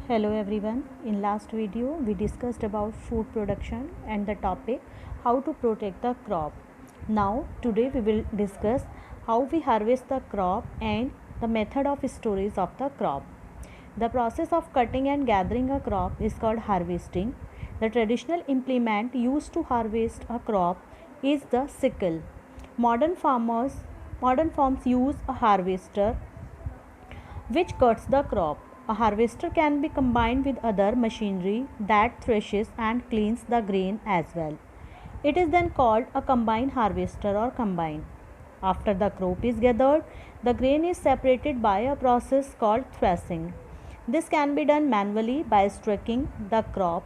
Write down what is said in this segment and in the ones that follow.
Hello everyone. In last video we discussed about food production and the topic how to protect the crop. Now today we will discuss how we harvest the crop and the method of storage of the crop. The process of cutting and gathering a crop is called harvesting. The traditional implement used to harvest a crop is the sickle. Modern farms use a harvester which cuts the crop. A harvester can be combined with other machinery that threshes and cleans the grain as well. It is then called a combine harvester or combine. After the crop is gathered, the grain is separated by a process called threshing. This can be done manually by striking the crop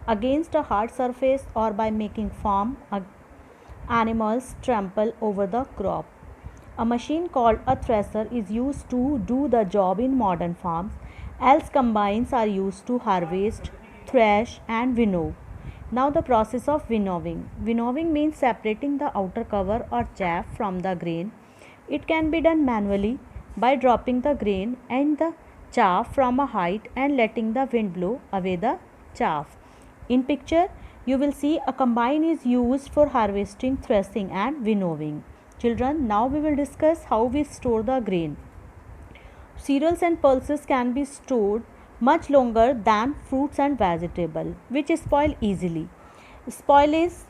against a hard surface or by making farm animals trample over the crop. A machine called a thresher is used to do the job in modern farms, else combines are used to harvest, thresh, and winnow. Now, the process of winnowing. Winnowing means separating the outer cover or chaff from the grain. It can be done manually by dropping the grain and the chaff from a height and letting the wind blow away the chaff. In picture, you will see a combine is used for harvesting, threshing, and winnowing. Children, now we will discuss how we store the grain. Cereals and pulses can be stored much longer than fruits and vegetables, which spoil easily. Spoil is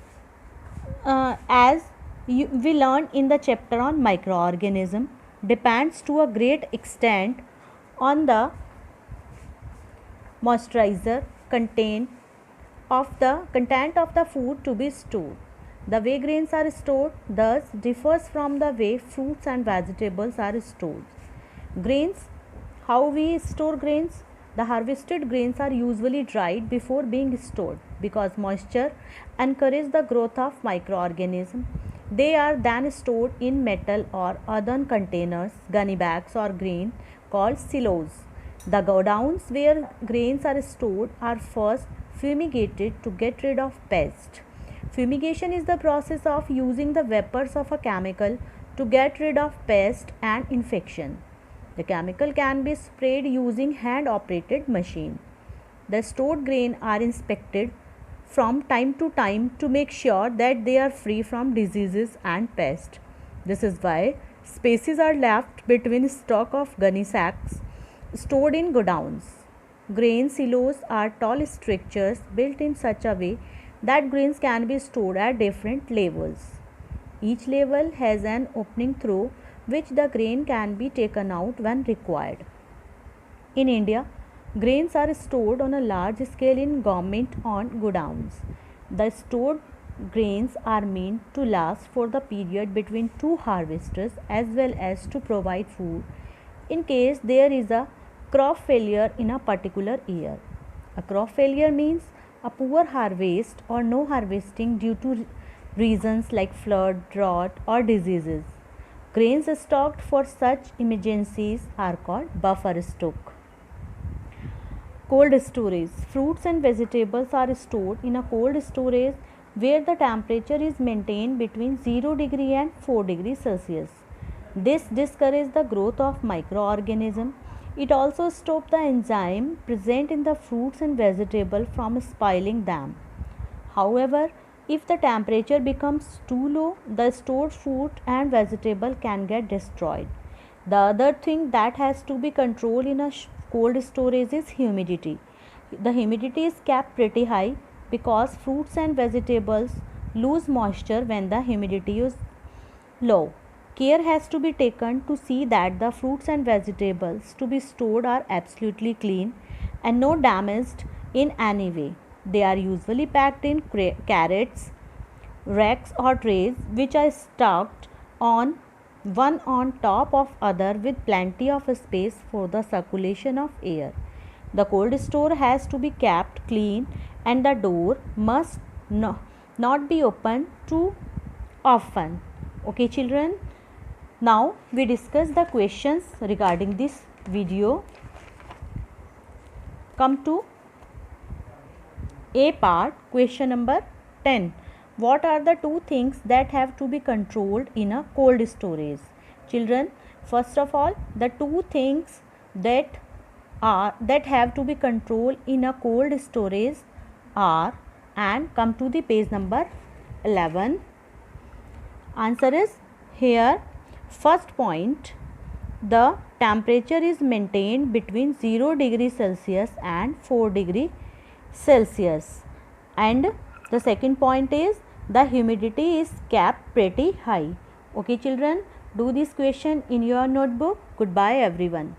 we learned in the chapter on microorganism, depends to a great extent on the moisturizer content of the food to be stored. The way grains are stored thus differs from the way fruits and vegetables are stored. Grains, how we store grains? The harvested grains are usually dried before being stored because moisture encourages the growth of microorganisms. They are then stored in metal or earthen containers, gunny bags or grain called silos. The godowns where grains are stored are first fumigated to get rid of pests. Fumigation is the process of using the vapors of a chemical to get rid of pest and infection. The chemical can be sprayed using hand operated machine. The stored grain are inspected from time to time to make sure that they are free from diseases and pests. This is why spaces are left between stock of gunny sacks stored in godowns. Grain silos are tall structures built in such a way that grains can be stored at different levels. Each level has an opening through which the grain can be taken out when required. In India, grains are stored on a large scale in government owned godowns. The stored grains are meant to last for the period between two harvests as well as to provide food in case there is a crop failure in a particular year. A crop failure means a poor harvest or no harvesting due to reasons like flood, drought, or diseases. Grains stocked for such emergencies are called buffer stock. Cold storage. Fruits and vegetables are stored in a cold storage where the temperature is maintained between 0 degree and 4 degrees Celsius. This discourages the growth of microorganisms. It also stops the enzyme present in the fruits and vegetables from spoiling them. However, if the temperature becomes too low, the stored fruit and vegetable can get destroyed. The other thing that has to be controlled in a cold storage is humidity. The humidity is kept pretty high because fruits and vegetables lose moisture when the humidity is low. Care has to be taken to see that the fruits and vegetables to be stored are absolutely clean and not damaged in any way. They are usually packed in carrots, racks or trays which are stacked on one on top of other with plenty of space for the circulation of air. The cold store has to be kept clean and the door must not be opened too often. Okay children, now we discuss the questions regarding this video. Come to A part, question number 10. What are the two things that have to be controlled in a cold storage? Children, first of all, the two things that are that have to be controlled in a cold storage are, and come to the page number 11. Answer is here. First point, the temperature is maintained between 0 degree Celsius and 4 degree Celsius, and the second point is the humidity is kept pretty high. Okay children, do this question in your notebook. Goodbye everyone.